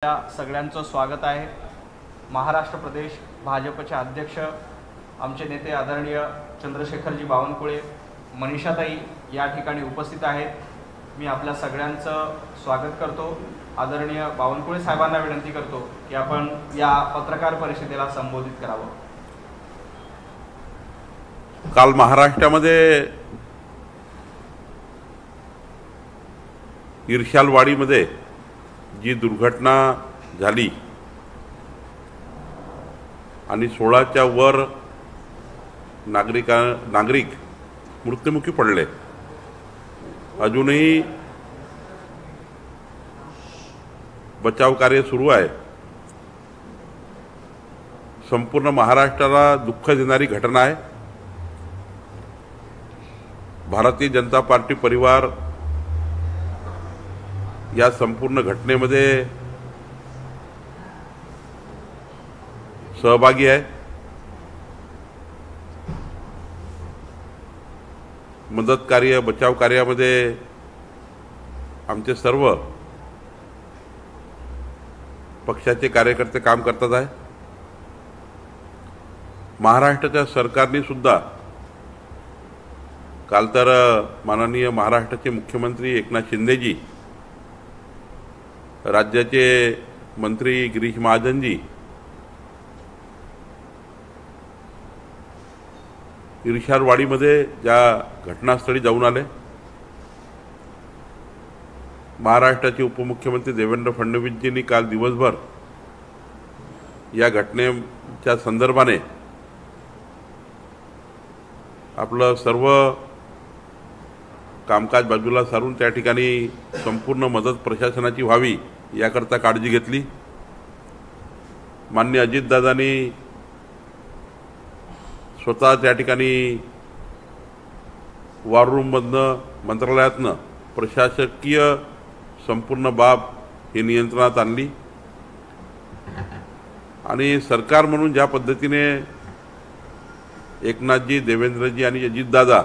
या सगळ्यांचं स्वागत आहे। महाराष्ट्र प्रदेश भाजपचे अध्यक्ष आमचे नेते आदरणीय चंद्रशेखरजी बावनकुळे, मनीषाताई या ठिकाणी उपस्थित आहेत। मी आपल्या सगळ्यांचं स्वागत करतो। आदरणीय बावनकुळे साहेबांना विनंती करतो की आपण या पत्रकार परिषदेला संबोधित करावं। काल महाराष्ट्रामध्ये इर्शालवाडीमध्ये जी दुर्घटना झाली आणि 16च्या वर नागरिक मृत्युमुखी पडले, अजूनही बचाव कार्य सुरू आहे। संपूर्ण महाराष्ट्राला दुःख देणारी घटना आहे। भारतीय जनता पार्टी परिवार या संपूर्ण घटनेमध्ये सहभागी आहे। मदत कार्य, बचाव कार्यामध्ये आमचे सर्व पक्षाचे कार्यकर्ते काम करतात आहे। महाराष्ट्राच्या सरकारने सुद्धा काल तर माननीय महाराष्ट्राचे मुख्यमंत्री एकनाथ शिंदेजी, राज्याचे मंत्री गिरीश महाजनजी इर्शालवाडीमध्ये ज्या घटनास्थळी जाऊन आले। महाराष्ट्राचे उपमुख्यमंत्री देवेंद्र फडणवीसजींनी काल दिवसभर या घटनेच्या संदर्भाने आपलं सर्व कामकाज बाजूला सारून त्या ठिकाणी संपूर्ण मदत प्रशासनाची व्हावी याकरता काळजी घेतली। माननीय अजितदादांनी स्वतः त्या ठिकाणी वॉर रूममधनं, मंत्रालयातनं प्रशासकीय संपूर्ण बाब ही नियंत्रणात आणली आणि सरकार म्हणून ज्या पद्धतीने एकनाथजी, देवेंद्रजी आणि अजितदादा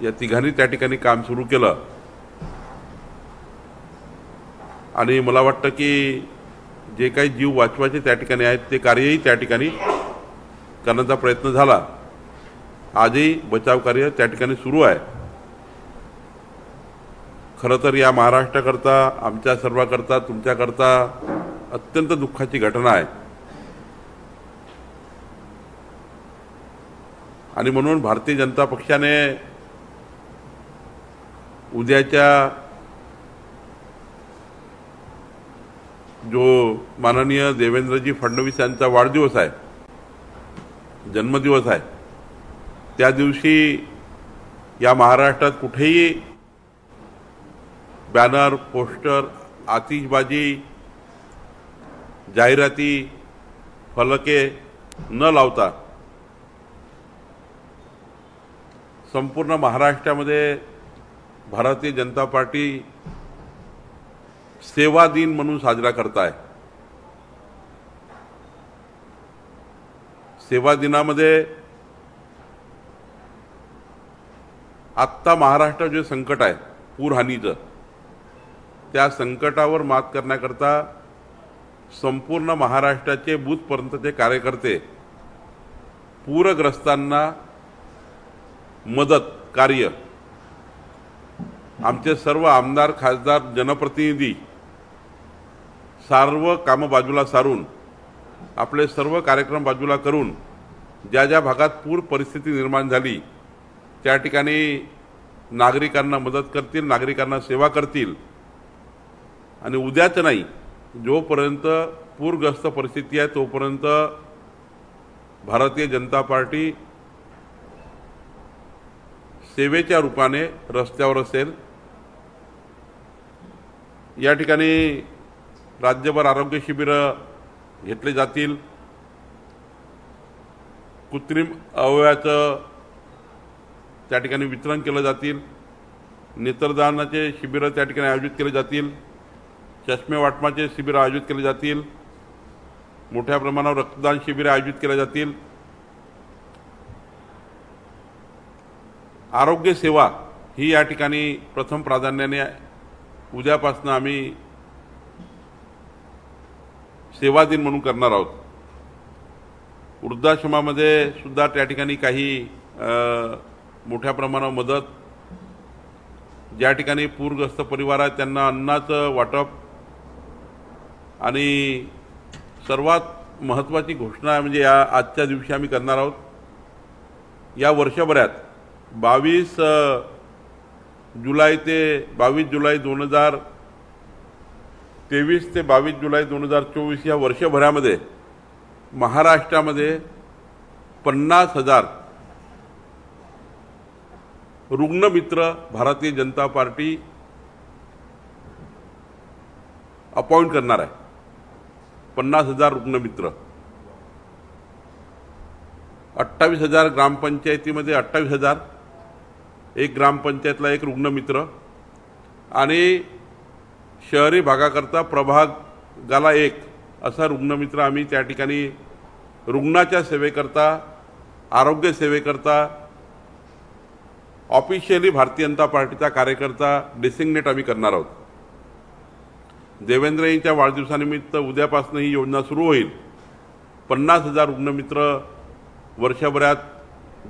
या तिघांनी त्या ठिकाणी काम सुरू केलं आणि मला वाटतं की जे काही जीव वाचवायचे त्या ठिकाणी आहेत ते कार्यही त्या ठिकाणी करण्याचा प्रयत्न झाला। आजही बचाव कार्य त्या ठिकाणी सुरू आहे। खरं तर या महाराष्ट्राकरता, आमच्या सर्वांकरता, तुमच्याकरता अत्यंत दुःखाची घटना आहे आणि म्हणून भारतीय जनता पक्षाने उद्याच्या जो माननीय देवेंद्रजी फडणवीस यांचा वाढदिवस आहे, जन्मदिवस आहे, त्या दिवशी या महाराष्ट्रात कुठेही बॅनर, पोस्टर, आतिषबाजी, जाहिराती, फलके न लावता संपूर्ण महाराष्ट्रामध्ये भारतीय जनता पार्टी सेवा दिन म्हणून साजरा करत आहे। सेवा दिनामध्ये आत्ता महाराष्ट्रात जे संकट आहे पूरहानीचं, त्या संकटावर मात करण्याकरता संपूर्ण महाराष्ट्राचे बूथपर्यंतचे कार्यकर्ते पूरग्रस्तांना मदत कार्य, आमचे सर्व आमदार, खासदार, जनप्रतिनिधी सर्व कामं बाजूला सारून, आपले सर्व कार्यक्रम बाजूला करून ज्या ज्या भागात पूर परिस्थिती निर्माण झाली त्या ठिकाणी नागरिकांना मदत करतील, नागरिकांना सेवा करतील आणि उद्याच नाही, जोपर्यंत पूरग्रस्त परिस्थिती आहे तोपर्यंत भारतीय जनता पार्टी सेवेच्या रूपाने रस्त्यावर असेल। या ठिकाणी राज्यभर आरोग्य शिबिरं घेतले जातील। कृत्रिम अवयवाचं त्या ठिकाणी वितरण केलं जातील। नेत्रदानाचे शिबिरं त्या ठिकाणी आयोजित केले जातील। चष्मे वाटपाचे शिबिरं आयोजित केले जातील। मोठ्या प्रमाणावर रक्तदान शिबिरं आयोजित केले जातील। आरोग्य सेवा ही या ठिकाणी प्रथम प्राधान्याने उद्यापासून आम्ही सेवा दिन म्हणून करणार आहोत। वृद्धाश्रमामध्ये सुद्धा त्या ठिकाणी काही मोठ्या प्रमाणावर मदत, ज्या ठिकाणी पूरग्रस्त परिवार आहेत त्यांना अन्नाचं वाटप, आणि सर्वात महत्त्वाची घोषणा म्हणजे या आजच्या दिवशी आम्ही करणार आहोत, या वर्षभरात 22 जुलै ते 22 जुलै 2023 ते 22 जुलै 2024 या वर्षभरामध्ये महाराष्ट्रामध्ये 50,000 रुग्णमित्र भारतीय जनता पार्टी अपॉइंट करणार आहे। 50,000 रुग्णमित्र, 28,000 ग्रामपंचायतीमध्ये 28,000, एक ग्रामपंचायतला एक रुग्णमित्र, आणि शहरी भागाकरता प्रभागाला एक असा रुग्णमित्र आम्ही त्या ठिकाणी रुग्णाच्या सेवेकरता, आरोग्य सेवेकरता ऑफिशियली भारतीय जनता पार्टीचा कार्यकर्ता डेसिग्नेट आम्ही करणार आहोत। देवेंद्रजींच्या वाढदिवसानिमित्त उद्यापासून ही योजना सुरू होईल। 50,000 रुग्णमित्र वर्षभरात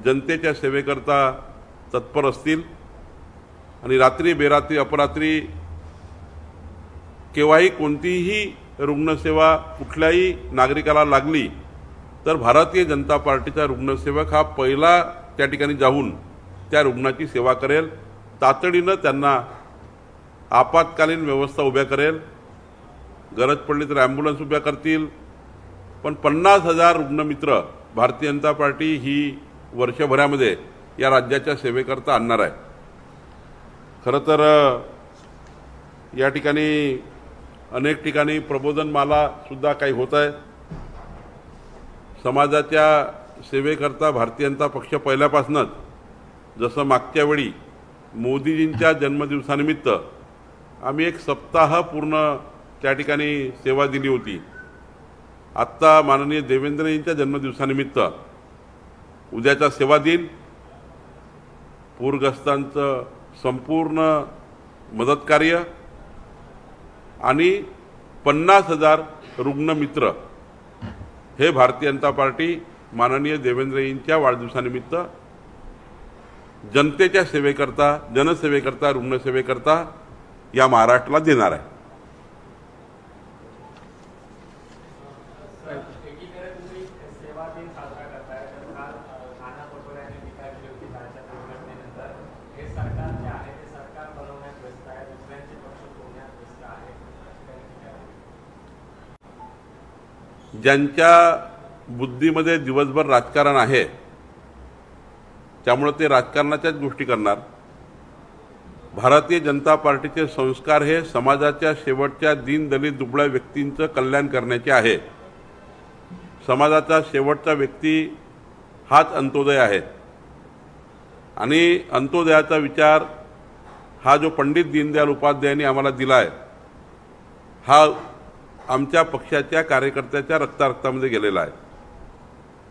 जनतेच्या सेवेकरता तत्पर असतील, आणि रात्री बेरात्री अपरात्री केव्हाही कोणतीही रुग्णसेवा कुठल्याही नागरिकाला लागली तर भारतीय जनता पार्टीचा रुग्णसेवक हा पहिला त्या ठिकाणी जाऊन त्या रुग्णाची सेवा करेल, तातडीनं त्यांना आपत्कालीन व्यवस्था उभ्या करेल, गरज पडली तर ॲम्ब्युलन्स उभ्या करतील। पण 50,000 रुग्णमित्र भारतीय जनता पार्टी ही वर्षभरामध्ये या राज्याच्या सेवेकरता आणणार आहे। खरं तर या ठिकाणी अनेक ठिकाणी प्रबोधनमाला सुद्धा काही होत आहे। समाजाच्या सेवेकरता भारतीय जनता पक्ष पहिल्यापासूनच, जसं मागच्या वेळी मोदीजींच्या जन्मदिवसानिमित्त आम्ही एक सप्ताह पूर्ण त्या ठिकाणी सेवा दिली होती, आत्ता माननीय देवेंद्रजींच्या जन्मदिवसानिमित्त उद्याचा सेवा दिन पूरग्रस्तांचं संपूर्ण मदत कार्य आणि 50,000 रुग्णमित्र हे भारतीय जनता पार्टी माननीय देवेंद्रजींच्या वाढदिवसानिमित्त जनतेच्या सेवेकरता, जनसेवेकरता, रुग्णसेवेकरता या महाराष्ट्राला देणार आहे। ज्यांच्या बुद्धीमध्ये दिवसभर राजकारण आहे त्यामुळे ते राजकारणाच्याच गोष्टी करणार। भारतीय जनता पार्टीचे संस्कार हे समाजाच्या शेवटच्या दीनदलित दुबळ्या व्यक्तींचं कल्याण करण्याचे आहे। समाजाचा शेवटचा व्यक्ती हाच अंत्योदय आहे, आणि अंत्योदयाचा विचार हा जो पंडित दीनदयाल उपाध्यायांनी आम्हाला दिला आहे, हा आमच्या पक्षाच्या कार्यकर्त्याच्या रक्तारक्तामध्ये गेलेला आहे।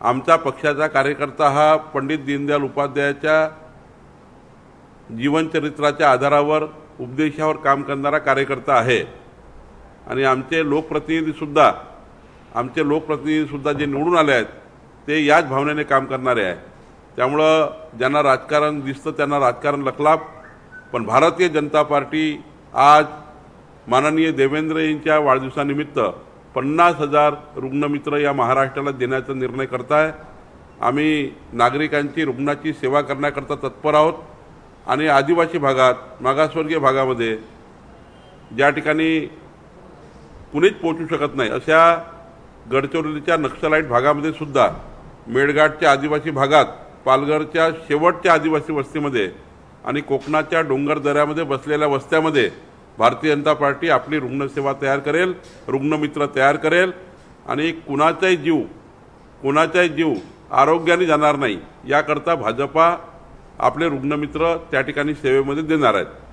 आमचा पक्षाचा कार्यकर्ता हा पंडित दीनदयाल उपाध्यायाच्या जीवनचरित्राच्या आधारावर, उपदेशावर काम करणारा कार्यकर्ता आहे, आणि आमचे लोकप्रतिनिधी सुद्धा जे निवडून आले आहेत ते याच भावनेने काम करणारे आहे। त्यामुळं ज्यांना राजकारण दिसतं त्यांना राजकारण लखलाप, पण भारतीय जनता पार्टी आज माननीय देवेंद्रजींच्या वाढदिवसानिमित्त 50,000 रुग्णमित्र या महाराष्ट्राला देण्याचा निर्णय करत आहे। आम्ही नागरिकांची, रुग्णाची सेवा करण्याकरता तत्पर आहोत, आणि आदिवासी भागात, मागासवर्गीय भागामध्ये ज्या ठिकाणी कुणीच पोहोचू शकत नाही अशा गडचिरोलीच्या नक्षलाईट भागामध्ये सुद्धा, मेळघाटच्या आदिवासी भागात, पालघरच्या शेवटच्या आदिवासी वस्तीमध्ये आणि कोकणाच्या डोंगर दऱ्यामध्ये बसलेल्या वस्त्यामध्ये भारतीय जनता पार्टी आपली रुग्णसेवा तयार करेल, रुग्णमित्र तयार करेल, आणि कुणाचाही जीव आरोग्याने जाणार नाही याकरता भाजपा आपले रुग्णमित्र त्या ठिकाणी सेवेमध्ये देणार आहेत।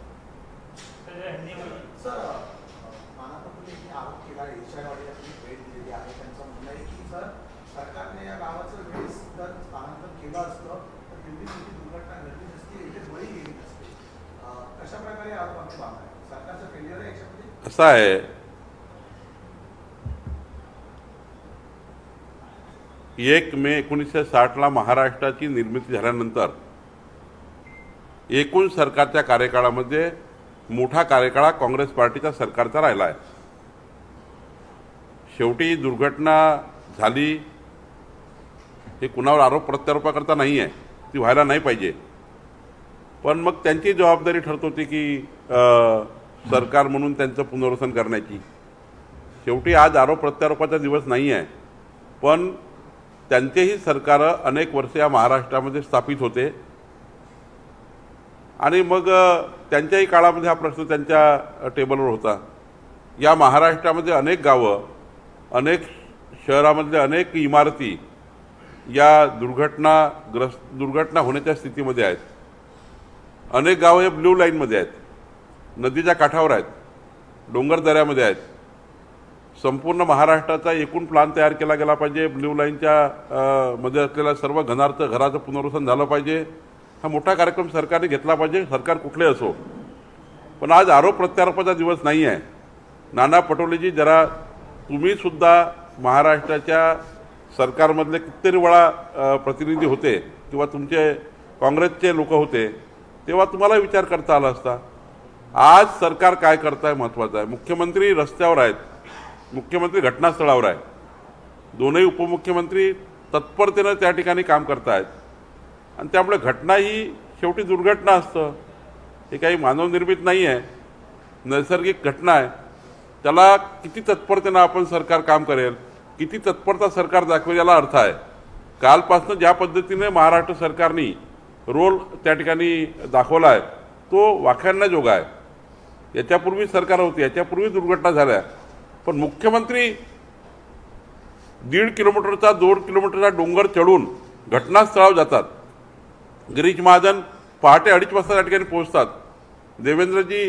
असं आहे, 1 मे 1960ला महाराष्ट्राची निर्मिती झाल्यानंतर एकूण सरकारच्या कार्यकाळामध्ये मोठा कार्यकाळ काँग्रेस पार्टीच्या सरकारचा राहिला आहे. शेवटी दुर्घटना झाली हे कुणावर आरोप प्रत्यारोपाकरता नाही आहे, ती व्हायला नाही पाहिजे. पण मग त्यांची जबाबदारी ठरत होती की सरकार म्हणून त्यांचं पुनर्वसन करण्याची. शेवटी आज आरोप प्रत्यारोपाचा दिवस नाही आहे, पण त्यांचेही सरकार अनेक वर्ष या महाराष्ट्रामध्ये स्थापित होते आणि मग त्यांच्याही काळामध्ये हा प्रश्न त्यांच्या टेबलवर होता. या महाराष्ट्रामध्ये अनेक गावं, अनेक शहरामधले अनेक इमारती या दुर्घटना होण्याच्या स्थितीमध्ये आहेत. अनेक गावं हे ब्ल्यू लाईनमध्ये आहेत, नदीच्या काठावर आहेत, डोंगरदऱ्यामध्ये आहेत. संपूर्ण महाराष्ट्राचा एकूण प्लान तयार केला गेला पाहिजे. ब्ल्यू लाईनच्या मध्ये असलेल्या सर्व घराचं पुनर्वसन झालं पाहिजे. हा मोठा कार्यक्रम सरकारने घेतला पाहिजे, सरकार कुठले असो. पण आज आरोप प्रत्यारोपाचा दिवस नाही आहे. नाना पटोलेजी, जरा तुम्ही सुद्धा महाराष्ट्राच्या सरकारमधले कितीतरी वेळा प्रतिनिधी होते किंवा तुमचे काँग्रेसचे लोक होते, तेव्हा तुम्हाला विचार करता आला असता. आज सरकार काय करत आहे महत्त्वाचं आहे. मुख्यमंत्री रस्त्यावर आहेत, मुख्यमंत्री घटनास्थळावर आहे, दोनही उपमुख्यमंत्री तत्परतेनं त्या ठिकाणी काम करत आहेत. आणि त्यामुळे घटना ही शेवटी दुर्घटना असतं, हे काही मानवनिर्मित नाही आहे, नैसर्गिक घटना आहे. त्याला किती तत्परतेनं आपण सरकार काम करेल, किती तत्परता सरकार दाखवेल याला अर्थ आहे. कालपासून ज्या पद्धतीने महाराष्ट्र सरकारने रोल त्या ठिकाणी दाखवला आहे तो वाखाणण्याजोगा आहे. याच्यापूर्वी सरकार होती, याच्यापूर्वी दुर्घटना झाल्या, पण मुख्यमंत्री 1.5 किलोमीटरचा 2 किलोमीटरचा डोंगर चढून घटनास्थळावर जातात. गिरीश महाजन पहाटे 2:30 वाजता त्या ठिकाणी पोहोचतात. देवेंद्रजी,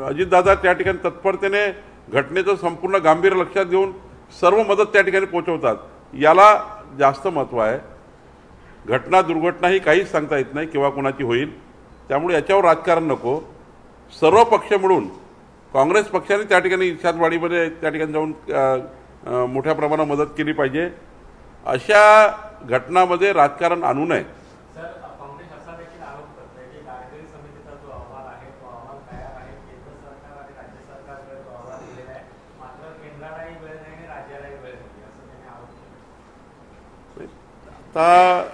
अजितदादा त्या ठिकाणी तत्परतेने घटनेचं संपूर्ण गांभीर्य लक्षात घेऊन सर्व मदत त्या ठिकाणी पोहोचवतात. याला जास्त महत्त्व आहे. घटना दुर्घटना ही काहीच सांगता येत नाही केव्हा कोणाची होईल, त्यामुळे याच्यावर राजकारण नको. सर्व पक्ष मिळून काँग्रेस पक्षाने त्या ठिकाणी इर्षादवाडीमध्ये त्या ठिकाणी जाऊन मोठ्या प्रमाणात मदत केली पाहिजे. अशा घटनांमध्ये राजकारण आणू नये. काँग्रेस असा देखील आरोप करते की गाडगिरी समितीचा जो अहवाल आहे तो अहवाल तयार आहे, केंद्र सरकार आणि राज्य सरकारकडे तो अहवाल दिलेला आहे, मात्र केंद्रालाही वेळ नाही आणि राज्यालाही वेळ नाही, असं त्यांनी आरोप केला. आता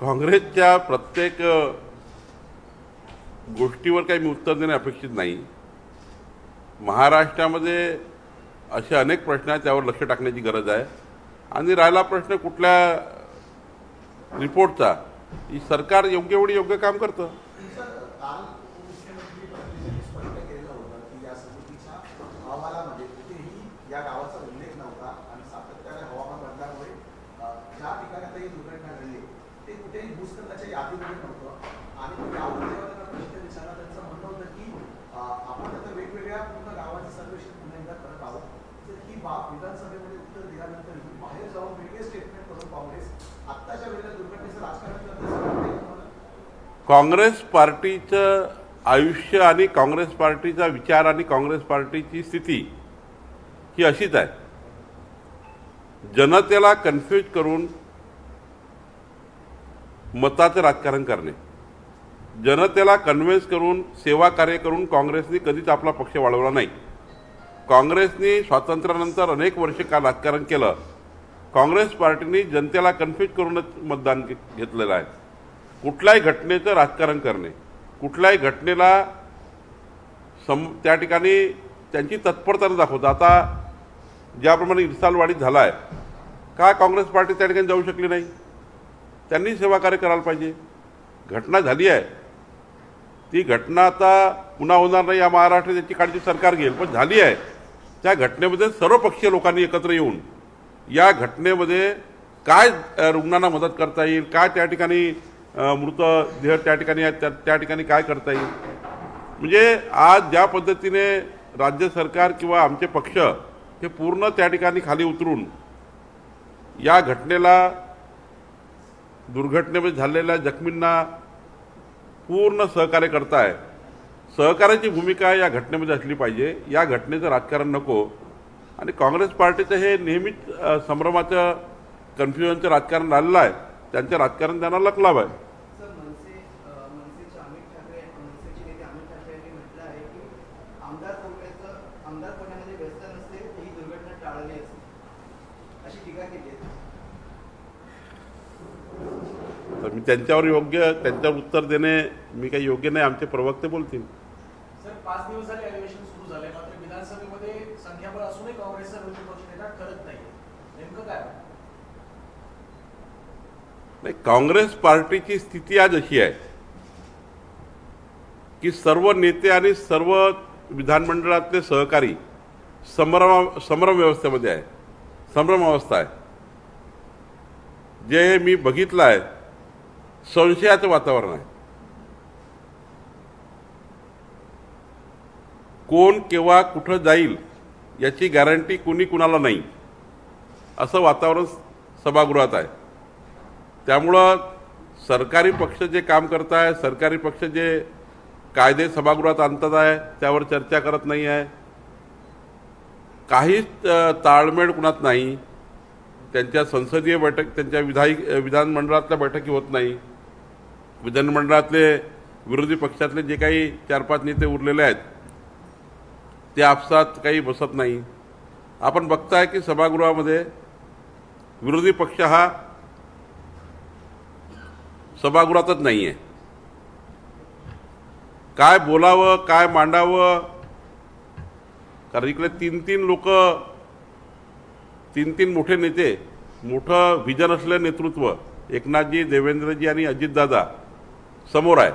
काँग्रेसच्या प्रत्येक गोष्टीवर काही मी उत्तर देणे अपेक्षित नाही. महाराष्ट्रामध्ये असे अनेक प्रश्न आहेत, त्यावर लक्ष टाकण्याची गरज आहे. आणि राहिला प्रश्न कुठल्या रिपोर्टचा, ही सरकार योग्य वेळी योग्य काम करतं. या गावाचा उल्लेख नव्हता आणि सातत्याने हवामान बदलामुळे ज्या ठिकाणी आता ही दुर्घटना घडली ते कुठेही भूस्खलनाच्या यादीमध्ये नव्हतं. आणि यावर जेव्हा त्यांना प्रश्न विचारला त्यांचं म्हणणं होतं की आपण आता वेगवेगळ्या पूर्ण गावाचं सर्वेक्षण पुन्हा एकदा करत आहोत. तर ही बाब विधानसभेमध्ये उत्तर दिल्यानंतर बाहेर जाऊन वेगळे स्टेटमेंट करून काँग्रेस आत्ताच्या वेळेला दुर्घटनेचं राजकारण करते. काँग्रेस पार्टीचं आयुष्य आणि काँग्रेस पार्टीचा विचार आणि काँग्रेस पार्टीची स्थिती ही अशीच आहे. जनतेला कन्फ्यूज करून मताचं राजकारण करणे, जनतेला कन्व्हिन्स करून सेवा कार्य करून काँग्रेसने कधीच आपला पक्ष वाढवला नाही. काँग्रेसने स्वातंत्र्यानंतर अनेक वर्षे का राजकारण केलं. काँग्रेस पार्टीने जनतेला कन्फ्यूज करूनच मतदान घेतलेलं आहे. कुठल्याही घटनेचं राजकारण करणे, कुठल्याही घटनेला त्या ठिकाणी त्यांची तत्परता दाखवतं. आता ज्याप्रमाणे इर्सालवाडीत झाला आहे, का काँग्रेस पार्टी त्या ठिकाणी जाऊ शकली नाही? त्यांनी सेवा कार्य करायला पाहिजे. घटना झाली आहे, ती घटना आता पुन्हा होणार नाही या महाराष्ट्रात याची काळजी सरकार घेईल, पण झाली आहे. त्या घटनेमध्ये सर्वपक्षीय लोकांनी एकत्र येऊन या घटनेमध्ये काय रुग्णांना मदत करता येईल, काय त्या ठिकाणी मृतदेह त्या ठिकाणी आहेत त्या ठिकाणी काय करता येईल. म्हणजे आज ज्या पद्धतीने राज्य सरकार किंवा आमचे पक्ष हे पूर्ण त्या ठिकाणी खाली उतरून या घटनेला, दुर्घटनेमध्ये झालेल्या जखमींना पूर्ण सहकार्य करताय. सहकार्याची भूमिका या घटनेमध्ये असली पाहिजे. या घटनेचं राजकारण नको. आणि काँग्रेस पार्टीचं हे नेहमीच संभ्रमाचं कन्फ्युजनचं राजकारण राहिलेलं आहे. त्यांचं राजकारण त्यांना लकलाभ आहे. सर, मनसेचे अमित ठाकरे, मनसेचे नेते अमित ठाकरे यांनी म्हटलं आहे की आमदारपणामध्ये व्यस्त नसते ही दुर्घटना टाळली असते, अशी टीका केली आहे. तर मी त्यांच्यावर उत्तर देणे मी काही योग्य नाही. आमचे प्रवक्ते बोलतील. सर, 5 दिवस झाले अधिवेशन सुरू झाले, मात्र विधानसभेमध्ये संख्याबळ असूनही काँग्रेसचा विरोधी पक्षनेता ठरत नाही. नेमकं काय? नाही, काँग्रेस पार्टीची स्थिती आज अशी आहे की सर्व नेते आणि सर्व विधानमंडळातले सहकारी संभ्रम व्यवस्थेमध्ये आहे. संभ्रम अवस्था आहे. जे मी बघितलं आहे, संशयाचं वातावरण आहे. कोण केव्हा कुठं जाईल याची गॅरंटी कुणी कुणाला नाही, असं वातावरण सभागृहात आहे. त्यामुळं सरकारी पक्ष जे काम करत आहे, सरकारी पक्ष जे कायदे सभागृहात आणतात आहे त्यावर चर्चा करत नाही आहे. काहीच ताळमेळ कुणात नाही. त्यांच्या संसदीय बैठक, त्यांच्या विधानमंडळातल्या बैठकी होत नाही. विधानमंडळातले विरोधी पक्षातले जे काही 4-5 नेते उरलेले आहेत ते आपसात काही बसत नाही. आपण बघताय की सभागृहामध्ये विरोधी पक्ष हा सभागृहातच नाही आहे. काय बोलावं, काय मांडावं, कारण इकडे 3-3 लोक, 3-3 मोठे नेते, मोठं व्हिजन असलेलं नेतृत्व एकनाथजी, देवेंद्रजी आणि अजितदादा समोर आहे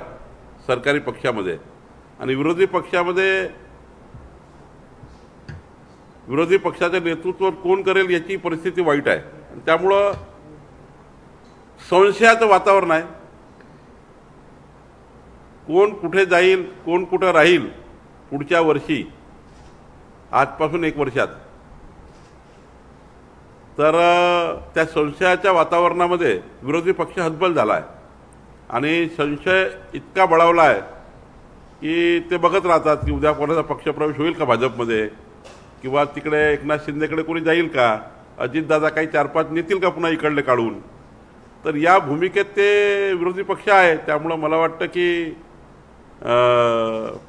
सरकारी पक्षामध्ये. आणि विरोधी पक्षाचं नेतृत्व कोण करेल याची परिस्थिती वाईट आहे. त्यामुळं संशयाचं वातावरण आहे. कोण कुठे जाईल, कोण कुठं राहील पुढच्या वर्षी, आजपासून 1 वर्षात. तर त्या संशयाच्या वातावरणामध्ये विरोधी पक्ष हतबल झाला आहे आणि संशय इतका बळावला आहे की ते बघत राहतात की उद्या कोणाचा पक्षप्रवेश होईल का भाजपमध्ये, किंवा तिकडे एकनाथ शिंदेकडे कोणी जाईल का, अजितदादा काही 4-5 नेतील का पुन्हा इकडले काढून. तर या भूमिकेत ते विरोधी पक्ष आहे. त्यामुळं मला वाटतं की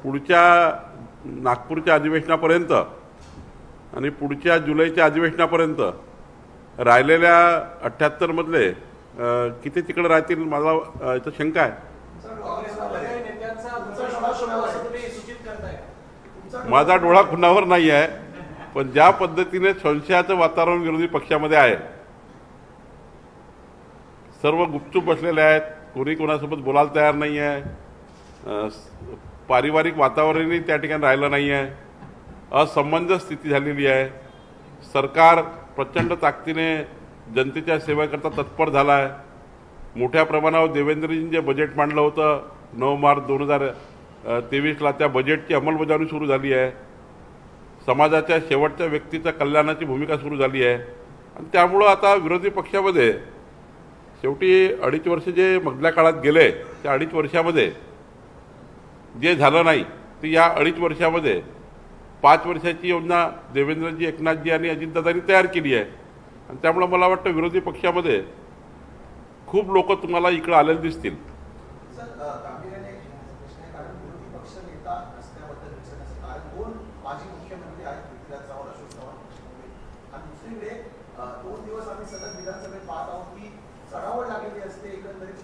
पुढच्या नागपूरच्या अधिवेशनापर्यंत आणि पुढच्या जुलैच्या अधिवेशनापर्यंत राहिलेल्या 78 मधले किती तिकडे राहतील मला याचं शंका आहे. माझा डोळा खुणावर नाही आहे, पण ज्या पद्धतीने संशयाचं वातावरण विरोधी पक्षामध्ये आहे, सर्व गुपचूप बसलेले आहेत, कोणी कोणासोबत बोलायला तयार नाही आहे, पारिवारिक वातावरणही त्या ठिकाणी राहिलं नाही आहे, असंबंध स्थिती झालेली आहे. सरकार प्रचंड ताकदीने जनतेच्या सेवेकरता तत्पर झाला आहे. मोठ्या प्रमाणावर देवेंद्रजींनी जे बजेट मांडलं होतं 9 मार्च 2023ला, त्या बजेटची अंमलबजावणी सुरू झाली आहे. समाजाच्या शेवटच्या व्यक्तीच्या कल्याणाची भूमिका सुरू झाली आहे. आणि त्यामुळं आता विरोधी पक्षामध्ये शेवटी 2.5 वर्ष जे मधल्या काळात गेले, त्या 2.5 वर्षामध्ये जे झालं नाही ते या 2.5 वर्षामध्ये 5 वर्षाची योजना देवेंद्रजी, एकनाथजी आणि अजितदादांनी तयार केली आहे. आणि त्यामुळं मला वाटतं विरोधी पक्षामध्ये खूप लोक तुम्हाला इकडे आलेले दिसतील. चढावळ लागलेली असते. एकंदरीत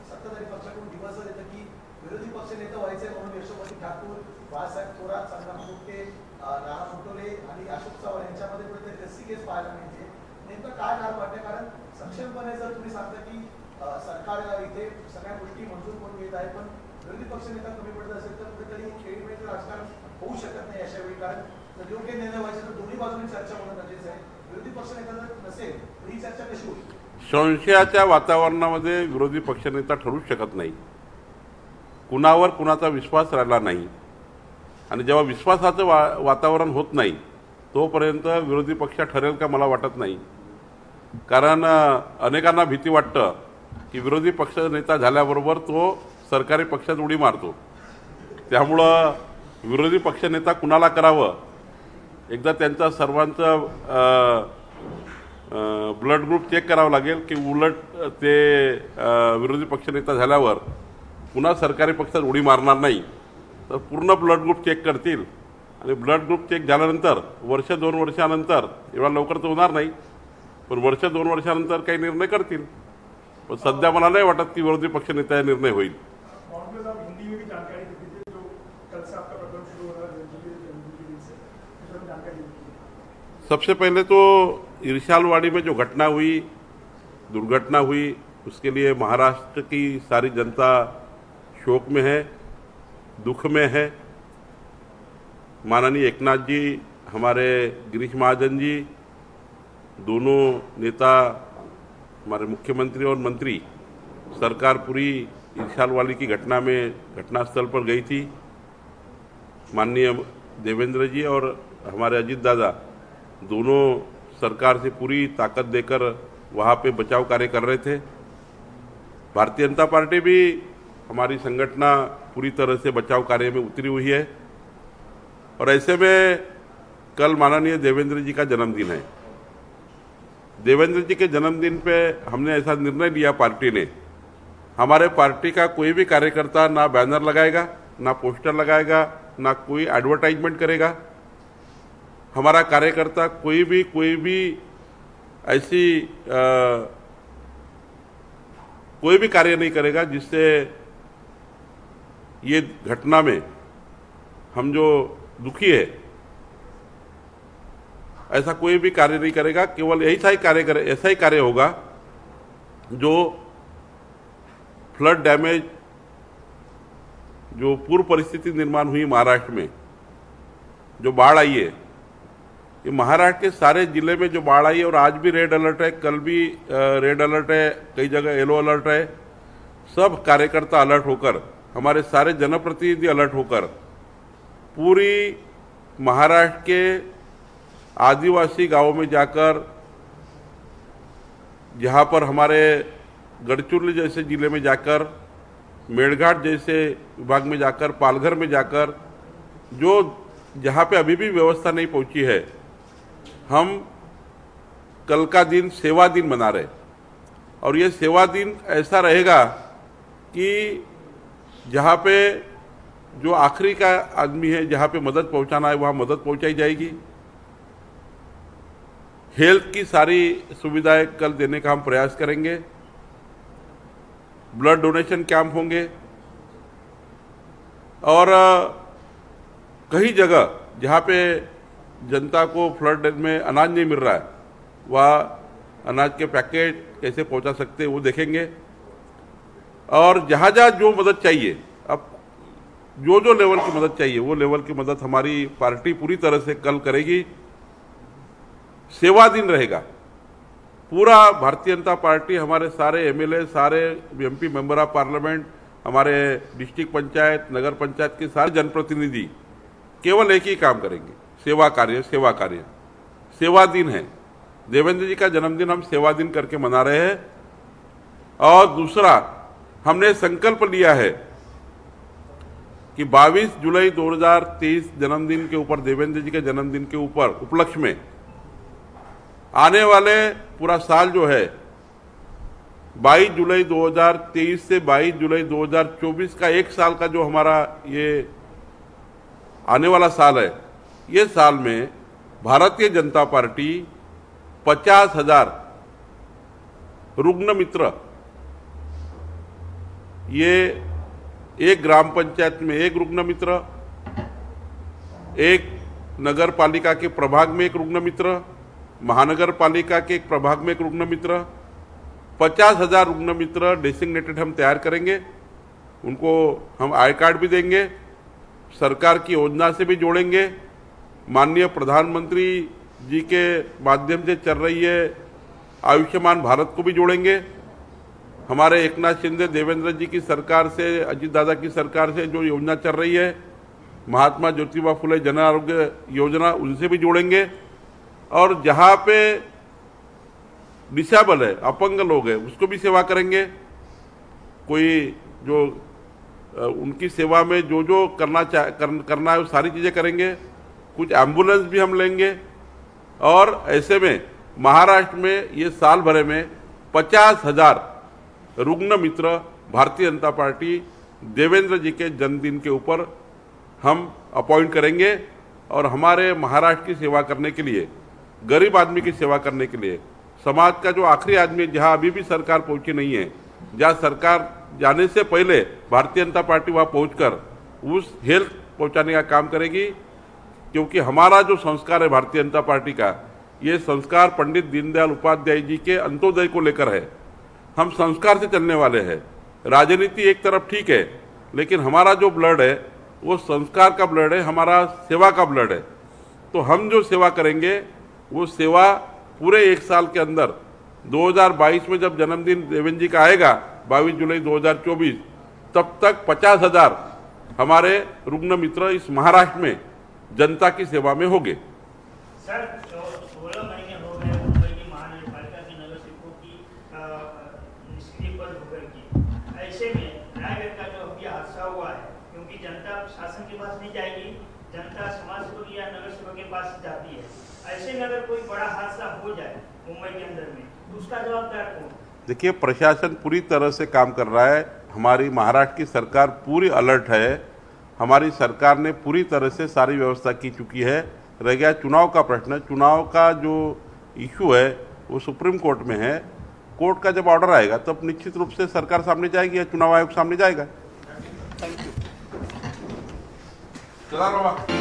सत्ताधारी पक्षाकडून दिवस येतं की विरोधी पक्ष नेता व्हायचे म्हणून यशोमती ठाकूर, बाळासाहेब थोरात, संग्राम कुट्टे, नाना पटोले आणि अशोक चव्हाण यांच्यामध्ये कुठेतरी रस्सीखेच पाहायला मिळते. नेमकं काय कारण वाटते? कारण सक्षमपणे जर तुम्ही सांगता की सरकार इथे सगळ्या गोष्टी मंजूर करून घेत आहे, पण विरोधी पक्ष नेता कमी पडत असेल तर कुठेतरी खेळीमेळीचं राजकारण होऊ शकत नाही अशा वेळी. कारण जर योग्य निर्णय व्हायचे तर दोन्ही बाजूंनी चर्चा होणं गरजेचं आहे. विरोधी पक्ष नेता जर नसेल तर ही चर्चा कशी होईल? संशयाच्या वातावरणामध्ये विरोधी पक्षनेता ठरूच शकत नाही. कुणावर कुणाचा विश्वास राहिला नाही. आणि जेव्हा विश्वासाचं वातावरण होत नाही तोपर्यंत विरोधी पक्ष ठरेल का मला वाटत नाही. कारण अनेकांना भीती वाटतं की विरोधी पक्ष नेता झाल्याबरोबर तो सरकारी पक्षात उडी मारतो. त्यामुळं विरोधी पक्षनेता कुणाला करावं एकदा त्यांचा सर्वांचा ब्लड ग्रुप चेक करावा लागेल की उलट ते विरोधी पक्षनेता झाल्यावर पुन्हा सरकारी पक्षात उडी मारणार नाही, तर पूर्ण ब्लड ग्रुप चेक करतील आणि ब्लड ग्रुप चेक झाल्यानंतर वर्ष 2 वर्षानंतर, एवढा लवकर तर होणार नाही पण वर्ष 2 वर्षानंतर काही निर्णय करतील. पण सध्या मला नाही वाटत की विरोधी पक्षनेता निर्णय होईल. हिंदी में भी जानकारी दे दीजिए, जो कल से आपका प्रोग्राम शुरू हो रहा है जानकारी दीजिए. सबसे पहले तो इरशालवाड़ी में जो घटना हुई, दुर्घटना हुई, उसके लिए महाराष्ट्र की सारी जनता शोक में है, दुख में है. माननीय एकनाथ जी, हमारे गिरीश महाजन जी, दोनों नेता, हमारे मुख्यमंत्री और मंत्री, सरकार पूरी इरशालवाड़ी की घटना में घटनास्थल पर गई थी. माननीय देवेंद्र जी और हमारे अजीत दादा दोनों सरकार से पूरी ताकत देकर वहाँ पे बचाव कार्य कर रहे थे. भारतीय जनता पार्टी भी, हमारी संगठना पूरी तरह से बचाव कार्य में उतरी हुई है. और ऐसे में कल माननीय देवेंद्र जी का जन्मदिन है. देवेंद्र जी के जन्मदिन पे हमने ऐसा निर्णय लिया पार्टी ने, हमारे पार्टी का कोई भी कार्यकर्ता ना बैनर लगाएगा, ना पोस्टर लगाएगा, ना कोई एडवर्टाइजमेंट करेगा. हमारा कार्यकर्ता कोई भी ऐसी कोई भी कार्य नहीं करेगा जिससे ये घटना में हम जो दुखी है, ऐसा कोई भी कार्य नहीं करेगा. केवल ऐसा ही कार्य होगा जो फ्लड डैमेज, जो पूर्व परिस्थिति निर्माण हुई महाराष्ट्र में, जो बाढ़ आई है, ये महाराष्ट्र के सारे जिले में जो बाढ़ आई है, और आज भी रेड अलर्ट है, कल भी रेड अलर्ट है, कई जगह येलो अलर्ट है. सब कार्यकर्ता अलर्ट होकर, हमारे सारे जनप्रतिनिधि अलर्ट होकर पूरी महाराष्ट्र के आदिवासी गांवों में जाकर, जहां पर हमारे गढ़चिरौली जैसे जिले में जाकर, मेड़घाट जैसे विभाग में जाकर, पालघर में जाकर, जो जहां पे अभी भी व्यवस्था नहीं पहुंची है, हम कल का दिन सेवा दिन मना रहे. और ये सेवा दिन ऐसा रहेगा कि जहां पे जो आखिरी का आदमी है, जहां पे मदद पहुंचाना है, वहां मदद पहुंचाई जाएगी. हेल्थ की सारी सुविधाएं कल देने का हम प्रयास करेंगे. ब्लड डोनेशन कैंप होंगे और कई जगह जहां पे जनता को फ्लड में अनाज नहीं मिल रहा है, वह अनाज के पैकेट कैसे पहुंचा सकते हैं वो देखेंगे. और जहां जहां जो मदद चाहिए, अब जो लेवल की मदद चाहिए वो लेवल की मदद हमारी पार्टी पूरी तरह से कल करेगी. सेवा दिन रहेगा. पूरा भारतीय जनता पार्टी, हमारे सारे एमएलए, सारे एमपी मेंबर ऑफ पार्लियामेंट, हमारे डिस्ट्रिक्ट पंचायत, नगर पंचायत के सारे जनप्रतिनिधि केवल एक ही काम करेंगे, सेवा कार्य. सेवा दिन है. देवेंद्र जी का जन्मदिन हम सेवा दिन करके मना रहे हैं. और दूसरा, हमने संकल्प लिया है कि 22 जुलाई 2023 जन्मदिन के ऊपर, देवेंद्र जी के जन्मदिन के ऊपर उपलक्ष्य में आने वाले पूरा साल जो है 22 जुलाई 2023 से 22 जुलाई 2024 का एक साल का जो हमारा ये आने वाला साल है, ये साल में भारतीय जनता पार्टी 50,000 रुग्ण मित्र, ये एक ग्राम पंचायत में एक रुग्ण मित्र, एक नगर पालिका के प्रभाग में एक रुग्ण मित्र, महानगर पालिका के एक प्रभाग में एक रुग्ण मित्र, 50,000 रुग्ण मित्र डेसिग्नेटेड हम तैयार करेंगे. उनको हम आई कार्ड भी देंगे, सरकार की योजना से भी जोड़ेंगे, माननीय प्रधानमंत्री जी के माध्यम से चल रही है आयुष्मान भारत को भी जोड़ेंगे. हमारे एकनाथ शिंदे, देवेंद्र जी की सरकार से, अजीत दादा की सरकार से जो योजना चल रही है, महात्मा ज्योतिबा फुले जन आरोग्य योजना, उनसे भी जोड़ेंगे. और जहां पे डिसेबल है, अपंग लोग हैं, उसको भी सेवा करेंगे. कोई जो उनकी सेवा में जो करना है वो सारी चीजें करेंगे. कुछ एम्बुलेंस भी हम लेंगे। और ऐसे में महाराष्ट्र में ये साल भर में 50,000 रुग्ण मित्र भारतीय जनता पार्टी देवेंद्र जी के जन्मदिन के ऊपर हम अपॉइंट करेंगे और हमारे महाराष्ट्र की सेवा करने के लिए, गरीब आदमी की सेवा करने के लिए, समाज का जो आखिरी आदमी जहां अभी भी सरकार पहुंची नहीं है, जहां सरकार जाने से पहले भारतीय जनता पार्टी वहां पहुंचकर उस हेल्थ पहुंचाने का काम करेगी। क्योंकि हमारा जो संस्कार है भारतीय जनता पार्टी का, ये संस्कार पंडित दीनदयाल उपाध्याय जी के अंत्योदय को लेकर है। हम संस्कार से चलने वाले हैं। राजनीति एक तरफ ठीक है, लेकिन हमारा जो ब्लड है वो संस्कार का ब्लड है, हमारा सेवा का ब्लड है। तो हम जो सेवा करेंगे वो सेवा पूरे एक साल के अंदर 2022 में जब जन्मदिन देवेंद्र जी का आएगा 22 जुलाई 2024, तब तक 50,000 हमारे रुग्ण मित्र इस महाराष्ट्र में जनता की सेवा में होंगे। सर 16 महीने हो गए मुंबई की महानगरपालिका के नगर सेवकों की निष्क्रिय पद होकर की। ऐसे में रायगढ़ का जो अभी हादसा हुआ है, क्योंकि जनता शासन के पास नहीं जाएगी, जनता समाज सेवक या नगर सेवक के पास जाती है। ऐसे में अगर कोई बड़ा हादसा हो जाए मुंबई के अंदर में, तो उसका जवाबदार कौन? देखिए, प्रशासन पूरी तरह से काम कर रहा है। हमारी महाराष्ट्र की सरकार पूरी अलर्ट है। हमारी सरकार ने पूरी तरह से सारी व्यवस्था की चुकी है। रह गया चुनाव का प्रश्न। चुनाव का जो इशू है वो सुप्रीम कोर्ट में है। कोर्ट का जब ऑर्डर आएगा तब निश्चित रूप से सरकार सामने जाएगी या चुनाव आयोग सामने जाएगा। Thank you. चला बाबा।